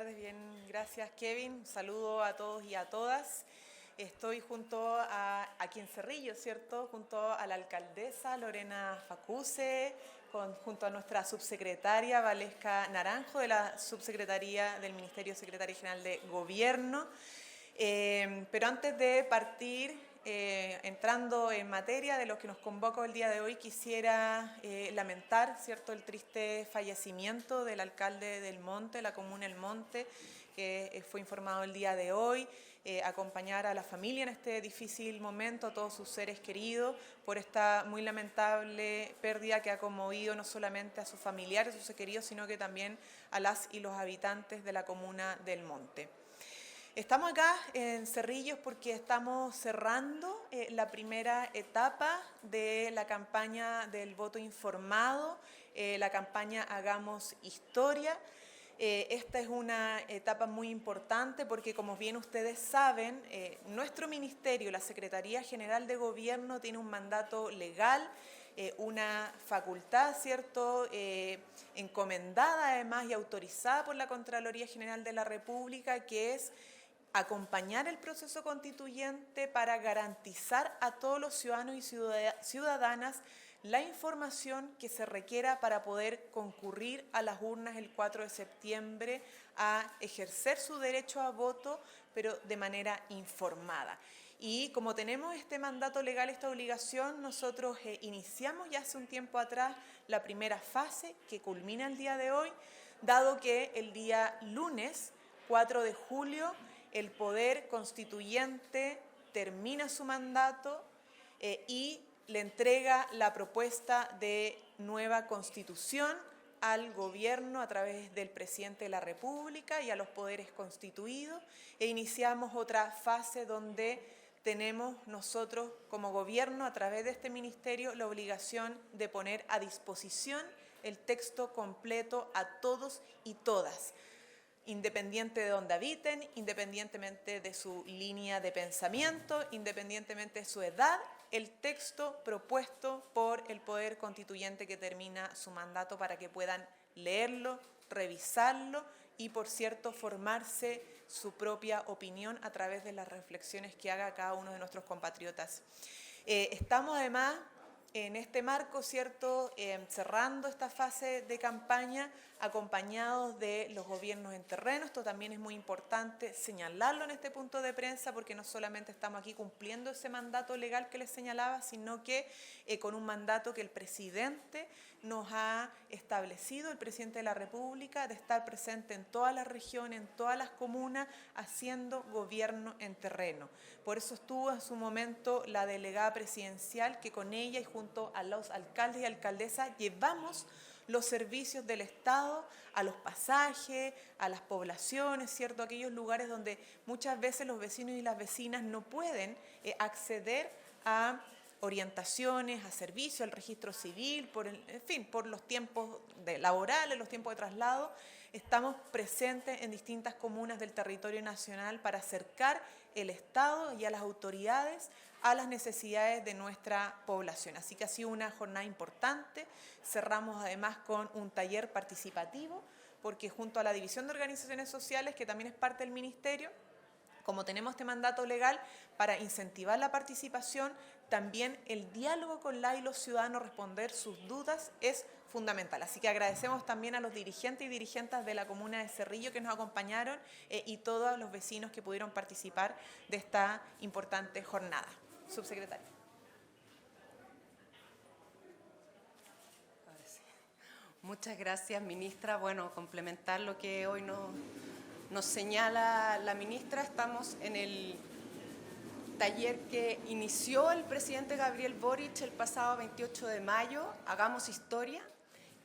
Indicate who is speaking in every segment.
Speaker 1: tardes, bien, gracias Kevin. Un saludo a todos y a todas. Estoy junto aquí en Cerrillo, ¿cierto? Junto a la alcaldesa Lorena Facuse, junto a nuestra subsecretaria Valesca Naranjo de la Subsecretaría del Ministerio Secretaria General de Gobierno. Pero antes de partir, entrando en materia de lo que nos convoca el día de hoy, quisiera lamentar, ¿cierto?, el triste fallecimiento del alcalde del Monte, la comuna El Monte, que fue informado el día de hoy, acompañar a la familia en este difícil momento, a todos sus seres queridos, por esta muy lamentable pérdida que ha conmovido no solamente a sus familiares, a sus seres queridos, sino que también a las y los habitantes de la comuna del Monte. Estamos acá en Cerrillos porque estamos cerrando la primera etapa de la campaña del voto informado, la campaña Hagamos Historia. Esta es una etapa muy importante porque, como bien ustedes saben, nuestro ministerio, la Secretaría General de Gobierno, tiene un mandato legal, una facultad, ¿cierto?, encomendada además y autorizada por la Contraloría General de la República, que es acompañar el proceso constituyente para garantizar a todos los ciudadanos y ciudadanas la información que se requiera para poder concurrir a las urnas el 4 de septiembre a ejercer su derecho a voto, pero de manera informada. Y como tenemos este mandato legal, esta obligación, nosotros iniciamos ya hace un tiempo atrás la primera fase que culmina el día de hoy, dado que el día lunes 4 de julio el Poder Constituyente termina su mandato y le entrega la propuesta de nueva Constitución al Gobierno a través del Presidente de la República y a los poderes constituidos, e iniciamos otra fase donde tenemos nosotros como Gobierno, a través de este Ministerio, la obligación de poner a disposición el texto completo a todos y todas, independiente de donde habiten, independientemente de su línea de pensamiento, independientemente de su edad, el texto propuesto por el Poder Constituyente que termina su mandato para que puedan leerlo, revisarlo y, por cierto, formarse su propia opinión a través de las reflexiones que haga cada uno de nuestros compatriotas. Estamos además en este marco, ¿cierto?, cerrando esta fase de campaña, acompañados de los gobiernos en terreno. Esto también es muy importante señalarlo en este punto de prensa, porque no solamente estamos aquí cumpliendo ese mandato legal que les señalaba, sino que con un mandato que el presidente nos ha establecido, el presidente de la República, de estar presente en todas las regiones, en todas las comunas, haciendo gobierno en terreno. Por eso estuvo en su momento la delegada presidencial, que con ella y junto a los alcaldes y alcaldesas llevamos los servicios del Estado a los pasajes, a las poblaciones, ¿cierto?, aquellos lugares donde muchas veces los vecinos y las vecinas no pueden acceder a orientaciones, a servicios, al registro civil, en fin, por los tiempos laborales, los tiempos de traslado. Estamos presentes en distintas comunas del territorio nacional para acercar el Estado y a las autoridades a las necesidades de nuestra población. Así que ha sido una jornada importante. Cerramos además con un taller participativo, porque junto a la División de Organizaciones Sociales, que también es parte del Ministerio, como tenemos este mandato legal para incentivar la participación, también el diálogo con la y los ciudadanos, responder sus dudas, es fundamental. Así que agradecemos también a los dirigentes y dirigentas de la comuna de Cerrillo que nos acompañaron y todos los vecinos que pudieron participar de esta importante jornada. Subsecretaria.
Speaker 2: Muchas gracias, ministra. Bueno, complementar lo que hoy nos señala la ministra, estamos en el taller que inició el presidente Gabriel Boric el pasado 28 de mayo, Hagamos Historia,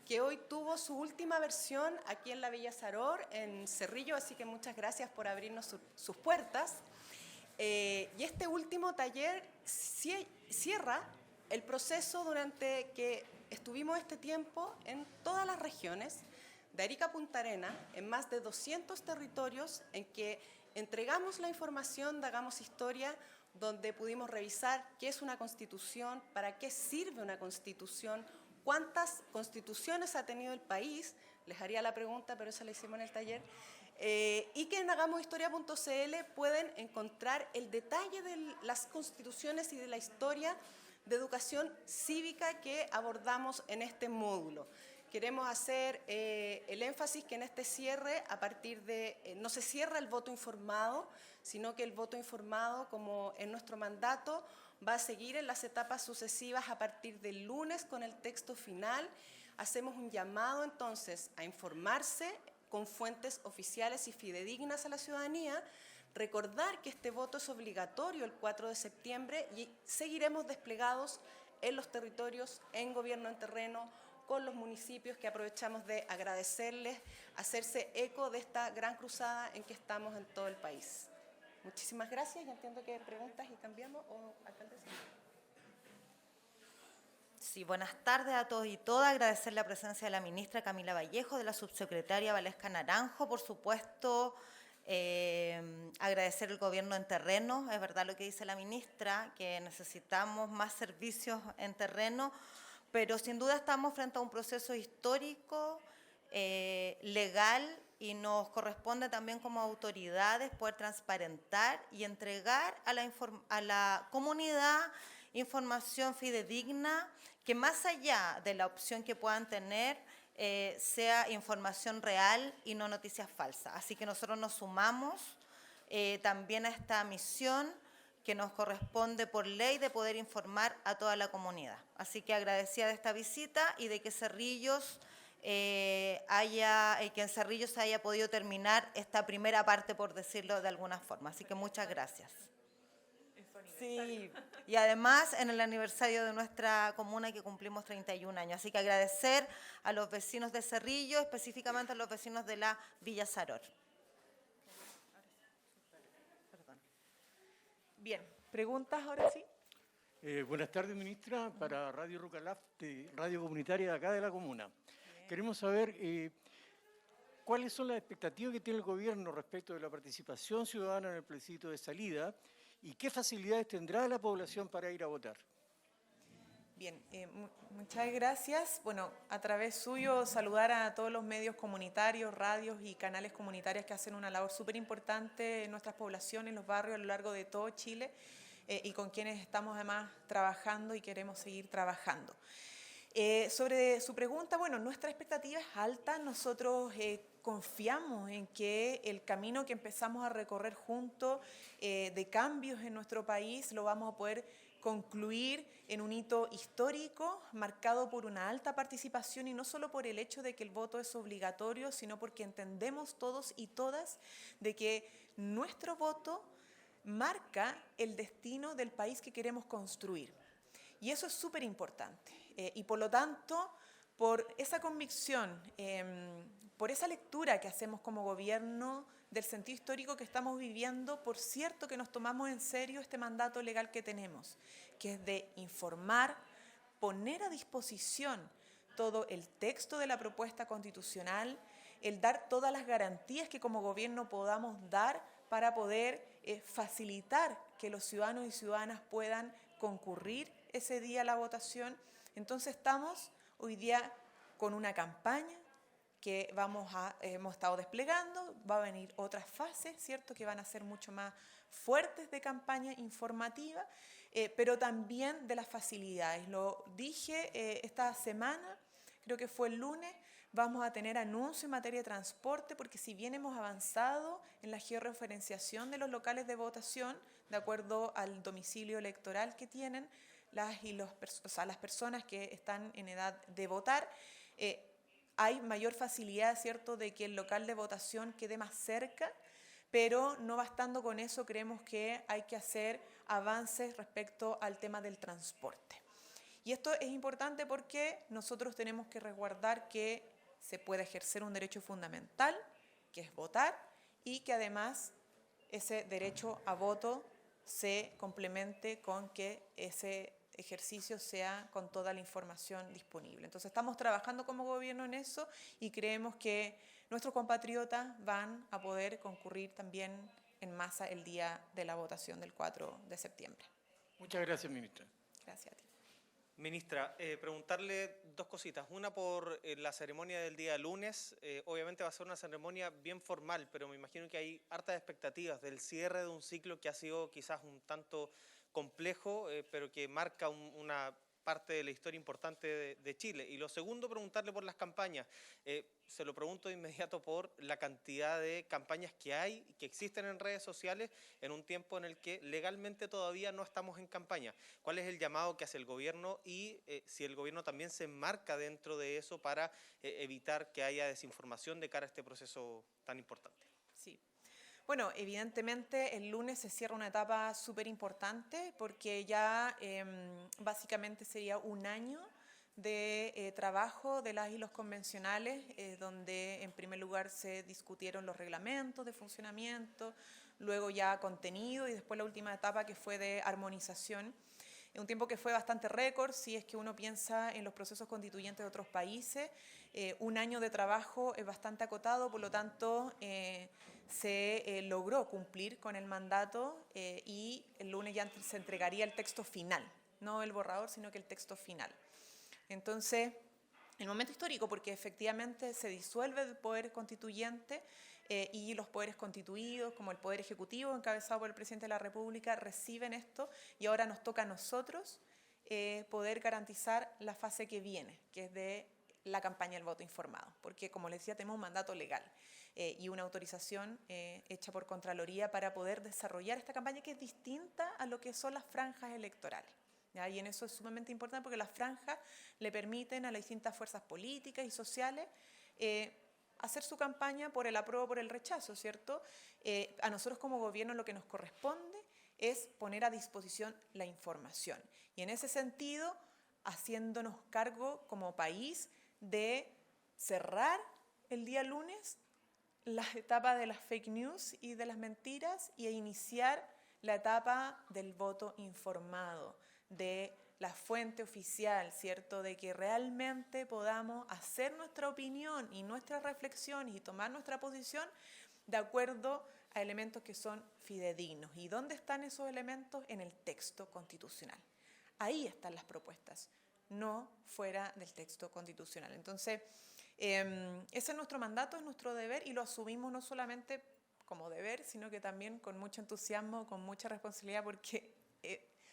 Speaker 2: que hoy tuvo su última versión aquí en la Villa Saror, en Cerrillo, así que muchas gracias por abrirnos sus puertas. Y este último taller cierra el proceso durante que estuvimos este tiempo en todas las regiones, de Arica a Punta Arenas, en más de 200 territorios, en que entregamos la información de Hagamos Historia, donde pudimos revisar qué es una constitución, para qué sirve una constitución, cuántas constituciones ha tenido el país, les haría la pregunta, pero esa la hicimos en el taller, y que en hagamohistoria.cl pueden encontrar el detalle de las constituciones y de la historia de educación cívica que abordamos en este módulo. Queremos hacer el énfasis que en este cierre, a partir de, no se cierra el voto informado, sino que el voto informado, como en nuestro mandato, va a seguir en las etapas sucesivas a partir del lunes con el texto final. Hacemos un llamado entonces a informarse con fuentes oficiales y fidedignas a la ciudadanía, recordar que este voto es obligatorio el 4 de septiembre y seguiremos desplegados en los territorios, en gobierno en terreno, con los municipios, que aprovechamos de agradecerles, hacerse eco de esta gran cruzada en que estamos en todo el país. Muchísimas gracias. Ya entiendo que hay preguntas y cambiamos. Alcaldesa.
Speaker 3: Sí, buenas tardes a todos y todas. Agradecer la presencia de la ministra Camila Vallejo, de la subsecretaria Valesca Naranjo, por supuesto. Agradecer el gobierno en terreno. Es verdad lo que dice la ministra, que necesitamos más servicios en terreno, pero sin duda estamos frente a un proceso histórico, legal, y nos corresponde también como autoridades poder transparentar y entregar a la comunidad información fidedigna, que más allá de la opción que puedan tener, sea información real y no noticias falsas. Así que nosotros nos sumamos también a esta misión que nos corresponde por ley de poder informar a toda la comunidad. Así que agradecida de esta visita y de que Cerrillos que en Cerrillos se haya podido terminar esta primera parte, por decirlo de alguna forma. Así que muchas gracias. Sí, y además en el aniversario de nuestra comuna, que cumplimos 31 años. Así que agradecer a los vecinos de Cerrillo, específicamente a los vecinos de la Villa Saror.
Speaker 1: Bien, ¿preguntas ahora sí?
Speaker 4: Buenas tardes, ministra, para Radio Rucalaf, radio comunitaria de acá de la comuna. Bien. Queremos saber cuáles son las expectativas que tiene el gobierno respecto de la participación ciudadana en el plebiscito de salida y qué facilidades tendrá la población para ir a votar.
Speaker 1: Bien, muchas gracias. Bueno, a través suyo saludar a todos los medios comunitarios, radios y canales comunitarios que hacen una labor súper importante en nuestras poblaciones, en los barrios a lo largo de todo Chile y con quienes estamos además trabajando y queremos seguir trabajando. Sobre su pregunta, bueno, nuestra expectativa es alta. Nosotros confiamos en que el camino que empezamos a recorrer juntos de cambios en nuestro país lo vamos a poder concluir en un hito histórico marcado por una alta participación, y no solo por el hecho de que el voto es obligatorio, sino porque entendemos todos y todas de que nuestro voto marca el destino del país que queremos construir. Y eso es súper importante. Y por lo tanto, por esa convicción, por esa lectura que hacemos como gobierno del sentido histórico que estamos viviendo, por cierto que nos tomamos en serio este mandato legal que tenemos, que es de informar, poner a disposición todo el texto de la propuesta constitucional, el dar todas las garantías que como gobierno podamos dar para poder facilitar que los ciudadanos y ciudadanas puedan concurrir ese día a la votación. Entonces estamos hoy día con una campaña que hemos estado desplegando. Va a venir otras fases, ¿cierto?, que van a ser mucho más fuertes de campaña informativa, pero también de las facilidades. Lo dije esta semana, creo que fue el lunes, vamos a tener anuncio en materia de transporte, porque si bien hemos avanzado en la georreferenciación de los locales de votación, de acuerdo al domicilio electoral que tienen las personas que están en edad de votar, hay mayor facilidad, ¿cierto?, de que el local de votación quede más cerca, pero no bastando con eso, creemos que hay que hacer avances respecto al tema del transporte. Y esto es importante porque nosotros tenemos que resguardar que se pueda ejercer un derecho fundamental, que es votar, y que además ese derecho a voto se complemente con que ese ejercicio sea con toda la información disponible. Entonces estamos trabajando como gobierno en eso y creemos que nuestros compatriotas van a poder concurrir también en masa el día de la votación del 4 de septiembre.
Speaker 4: Muchas gracias, ministra.
Speaker 1: Gracias a ti.
Speaker 5: Ministra, preguntarle dos cositas. Una por la ceremonia del día lunes. Obviamente va a ser una ceremonia bien formal, pero me imagino que hay hartas expectativas del cierre de un ciclo que ha sido quizás un tanto complejo, pero que marca una parte de la historia importante de Chile. Y lo segundo, preguntarle por las campañas. Se lo pregunto de inmediato por la cantidad de campañas que hay, que existen en redes sociales, en un tiempo en el que legalmente todavía no estamos en campaña. ¿Cuál es el llamado que hace el gobierno y si el gobierno también se enmarca dentro de eso para evitar que haya desinformación de cara a este proceso tan importante?
Speaker 1: Sí. Bueno, evidentemente el lunes se cierra una etapa súper importante porque ya básicamente sería un año de trabajo de las y los convencionales, donde en primer lugar se discutieron los reglamentos de funcionamiento, luego ya contenido y después la última etapa que fue de armonización. Un tiempo que fue bastante récord, si es que uno piensa en los procesos constituyentes de otros países. Un año de trabajo es bastante acotado, por lo tanto se logró cumplir con el mandato y el lunes ya se entregaría el texto final, no el borrador, sino que el texto final. Entonces, el momento histórico, porque efectivamente se disuelve el poder constituyente y los poderes constituidos, como el Poder Ejecutivo, encabezado por el Presidente de la República, reciben esto y ahora nos toca a nosotros poder garantizar la fase que viene, que es de la campaña del voto informado, porque como les decía, tenemos un mandato legal y una autorización hecha por Contraloría para poder desarrollar esta campaña que es distinta a lo que son las franjas electorales. ¿Ya? Y en eso es sumamente importante porque las franjas le permiten a las distintas fuerzas políticas y sociales hacer su campaña por el apruebo o por el rechazo, ¿cierto? A nosotros como gobierno lo que nos corresponde es poner a disposición la información. Y en ese sentido, haciéndonos cargo como país de cerrar el día lunes la etapa de las fake news y de las mentiras y iniciar la etapa del voto informado, de la fuente oficial, ¿cierto? De que realmente podamos hacer nuestra opinión y nuestras reflexiones y tomar nuestra posición de acuerdo a elementos que son fidedignos. ¿Y dónde están esos elementos? En el texto constitucional. Ahí están las propuestas, no fuera del texto constitucional. Entonces, ese es nuestro mandato, es nuestro deber y lo asumimos no solamente como deber, sino que también con mucho entusiasmo, con mucha responsabilidad, porque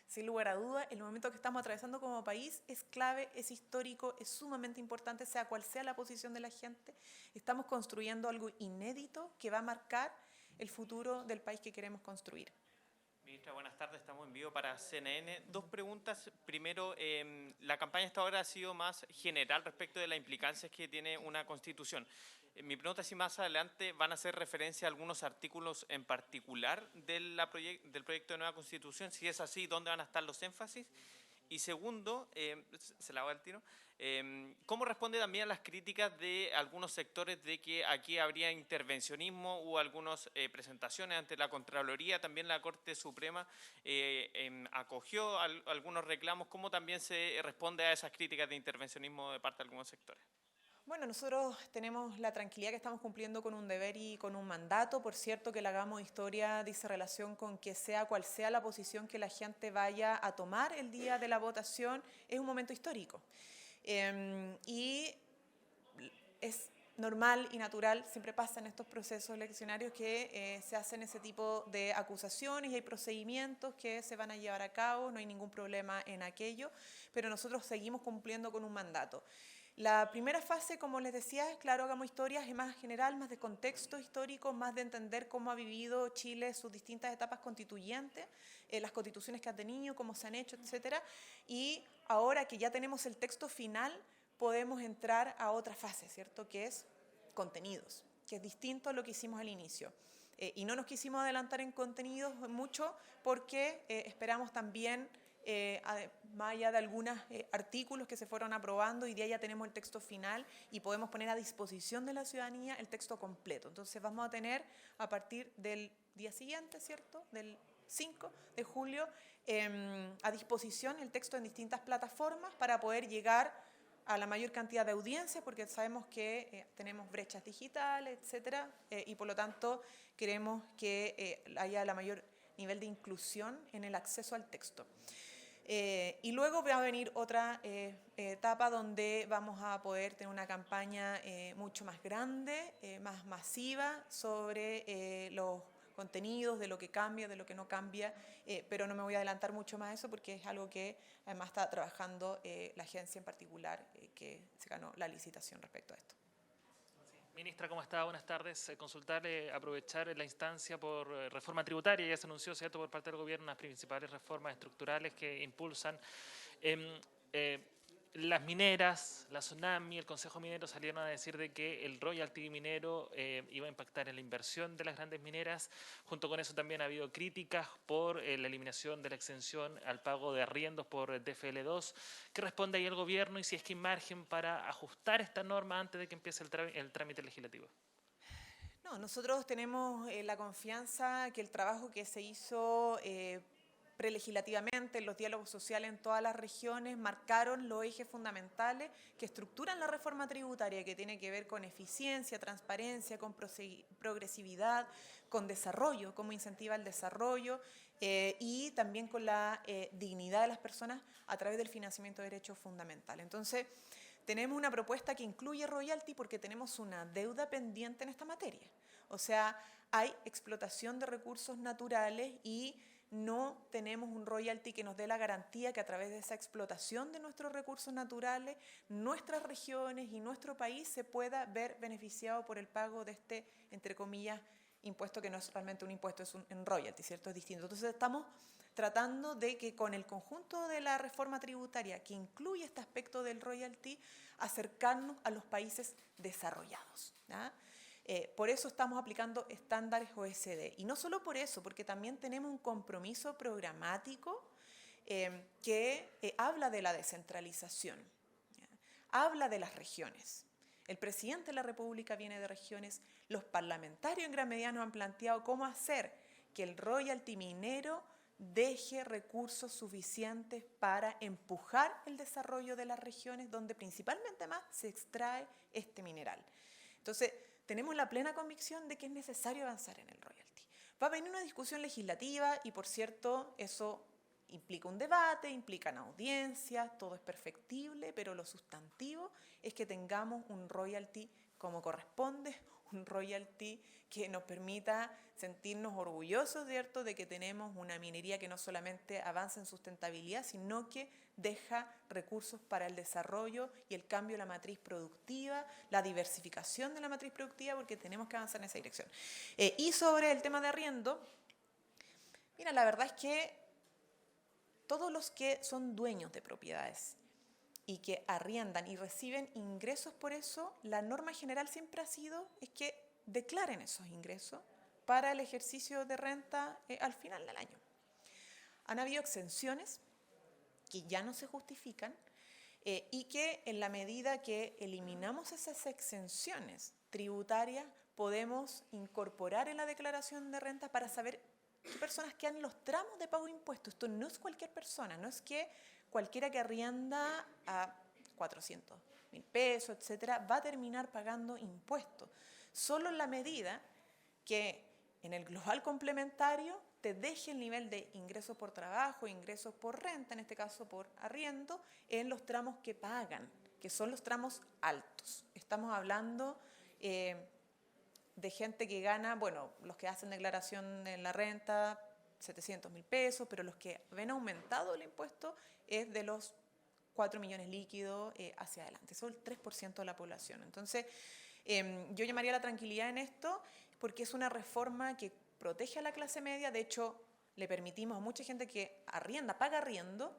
Speaker 1: sin lugar a dudas, el momento que estamos atravesando como país es clave, es histórico, es sumamente importante, sea cual sea la posición de la gente. Estamos construyendo algo inédito que va a marcar el futuro del país que queremos construir.
Speaker 6: Ministra, buenas tardes. Estamos en vivo para CNN. Dos preguntas. Primero, la campaña hasta ahora ha sido más general respecto de las implicancias que tiene una constitución. Mi pregunta es si más adelante van a hacer referencia a algunos artículos en particular del proyecto de nueva constitución. Si es así, ¿dónde van a estar los énfasis? Y segundo, se la hago al tiro, ¿cómo responde también a las críticas de algunos sectores de que aquí habría intervencionismo o algunas presentaciones ante la Contraloría? También la Corte Suprema acogió algunos reclamos. ¿Cómo también se responde a esas críticas de intervencionismo de parte de algunos sectores?
Speaker 1: Bueno, nosotros tenemos la tranquilidad que estamos cumpliendo con un deber y con un mandato. Por cierto, que la hagamos historia dice relación con que sea cual sea la posición que la gente vaya a tomar el día de la votación, es un momento histórico. Y es normal y natural, siempre pasa en estos procesos eleccionarios que se hacen ese tipo de acusaciones y hay procedimientos que se van a llevar a cabo, no hay ningún problema en aquello, pero nosotros seguimos cumpliendo con un mandato. La primera fase, como les decía, es claro, hagamos historias, es más general, más de contexto histórico, más de entender cómo ha vivido Chile sus distintas etapas constituyentes, las constituciones que ha tenido, cómo se han hecho, etcétera. Y ahora que ya tenemos el texto final, podemos entrar a otra fase, ¿cierto? Que es contenidos, que es distinto a lo que hicimos al inicio. Y no nos quisimos adelantar en contenidos mucho porque esperamos también más allá de algunos artículos que se fueron aprobando y de ahí ya tenemos el texto final y podemos poner a disposición de la ciudadanía el texto completo. Entonces vamos a tener a partir del día siguiente, ¿cierto? Del 5 de julio, a disposición el texto en distintas plataformas para poder llegar a la mayor cantidad de audiencias, porque sabemos que tenemos brechas digitales, etcétera, y por lo tanto queremos que haya la mayor nivel de inclusión en el acceso al texto. Y luego va a venir otra etapa donde vamos a poder tener una campaña mucho más grande, más masiva sobre los contenidos, de lo que cambia, de lo que no cambia, pero no me voy a adelantar mucho más a eso porque es algo que además está trabajando la agencia en particular que se ganó la licitación respecto a esto.
Speaker 7: Ministra, ¿cómo está? Buenas tardes. Consultarle, aprovechar la instancia por reforma tributaria. Ya se anunció, ¿cierto?, por parte del Gobierno las principales reformas estructurales que impulsan. Las mineras, la Sonami, el Consejo Minero salieron a decir de que el royalty minero iba a impactar en la inversión de las grandes mineras. Junto con eso también ha habido críticas por la eliminación de la exención al pago de arriendos por DFL2. ¿Qué responde ahí el Gobierno y si es que hay margen para ajustar esta norma antes de que empiece el trámite legislativo?
Speaker 1: No, nosotros tenemos la confianza que el trabajo que se hizo prelegislativamente, los diálogos sociales en todas las regiones marcaron los ejes fundamentales que estructuran la reforma tributaria, que tiene que ver con eficiencia, transparencia, con progresividad, con desarrollo, cómo incentiva el desarrollo y también con la dignidad de las personas a través del financiamiento de derechos fundamentales. Entonces, tenemos una propuesta que incluye royalty porque tenemos una deuda pendiente en esta materia. O sea, hay explotación de recursos naturales y no tenemos un royalty que nos dé la garantía que a través de esa explotación de nuestros recursos naturales, nuestras regiones y nuestro país se pueda ver beneficiado por el pago de este, entre comillas, impuesto que no es realmente un impuesto, es un royalty, ¿cierto? Es distinto. Entonces estamos tratando de que con el conjunto de la reforma tributaria que incluye este aspecto del royalty, acercarnos a los países desarrollados, ¿ya? Por eso estamos aplicando estándares OECD. Y no solo por eso, porque también tenemos un compromiso programático que habla de la descentralización, ¿ya? Habla de las regiones. El presidente de la República viene de regiones, los parlamentarios en gran medida nos han planteado cómo hacer que el royalty minero deje recursos suficientes para empujar el desarrollo de las regiones donde principalmente más se extrae este mineral. Entonces, tenemos la plena convicción de que es necesario avanzar en el royalty. Va a venir una discusión legislativa y, por cierto, eso implica un debate, implican audiencias, todo es perfectible, pero lo sustantivo es que tengamos un royalty como corresponde, un royalty que nos permita sentirnos orgullosos, ¿cierto?, de que tenemos una minería que no solamente avanza en sustentabilidad, sino que deja recursos para el desarrollo y el cambio de la matriz productiva, la diversificación de la matriz productiva, porque tenemos que avanzar en esa dirección. Y sobre el tema de arriendo, mira, la verdad es que todos los que son dueños de propiedades y que arriendan y reciben ingresos por eso, la norma general siempre ha sido es que declaren esos ingresos para el ejercicio de renta al final del año. Han habido exenciones que ya no se justifican y que en la medida que eliminamos esas exenciones tributarias podemos incorporar en la declaración de renta para saber qué personas quedan en los tramos de pago de impuestos. Esto no es cualquier persona, no es que cualquiera que arrienda a 400.000 pesos, etcétera, va a terminar pagando impuestos. Solo en la medida que en el global complementario te deje el nivel de ingresos por trabajo, ingresos por renta, en este caso por arriendo, en los tramos que pagan, que son los tramos altos. Estamos hablando de gente que gana, bueno, los que hacen declaración en la renta, 700.000 pesos, pero los que ven aumentado el impuesto es de los 4 millones líquidos hacia adelante. Eso es el 3% de la población. Entonces, yo llamaría a la tranquilidad en esto porque es una reforma que protege a la clase media. De hecho, le permitimos a mucha gente que arrienda, paga arriendo,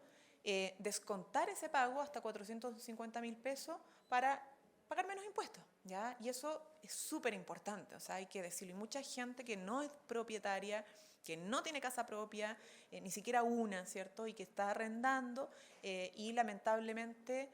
Speaker 1: descontar ese pago hasta 450.000 pesos para pagar menos impuestos, ¿ya? Y eso es súper importante, o sea, hay que decirlo. Hay mucha gente que no es propietaria, que no tiene casa propia, ni siquiera una, ¿cierto? Y que está arrendando y lamentablemente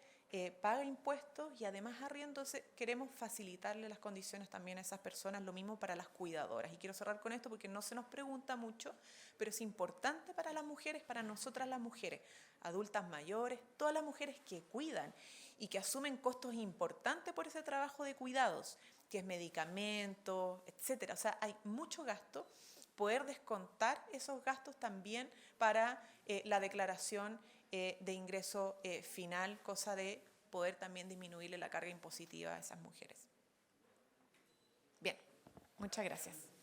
Speaker 1: paga impuestos y además arriendo. Entonces queremos facilitarle las condiciones también a esas personas, lo mismo para las cuidadoras. Y quiero cerrar con esto porque no se nos pregunta mucho, pero es importante para las mujeres, para nosotras las mujeres, adultas mayores, todas las mujeres que cuidan y que asumen costos importantes por ese trabajo de cuidados, que es medicamentos, etcétera. O sea, hay mucho gasto. Poder descontar esos gastos también para la declaración de ingreso final, cosa de poder también disminuirle la carga impositiva a esas mujeres. Bien, muchas gracias.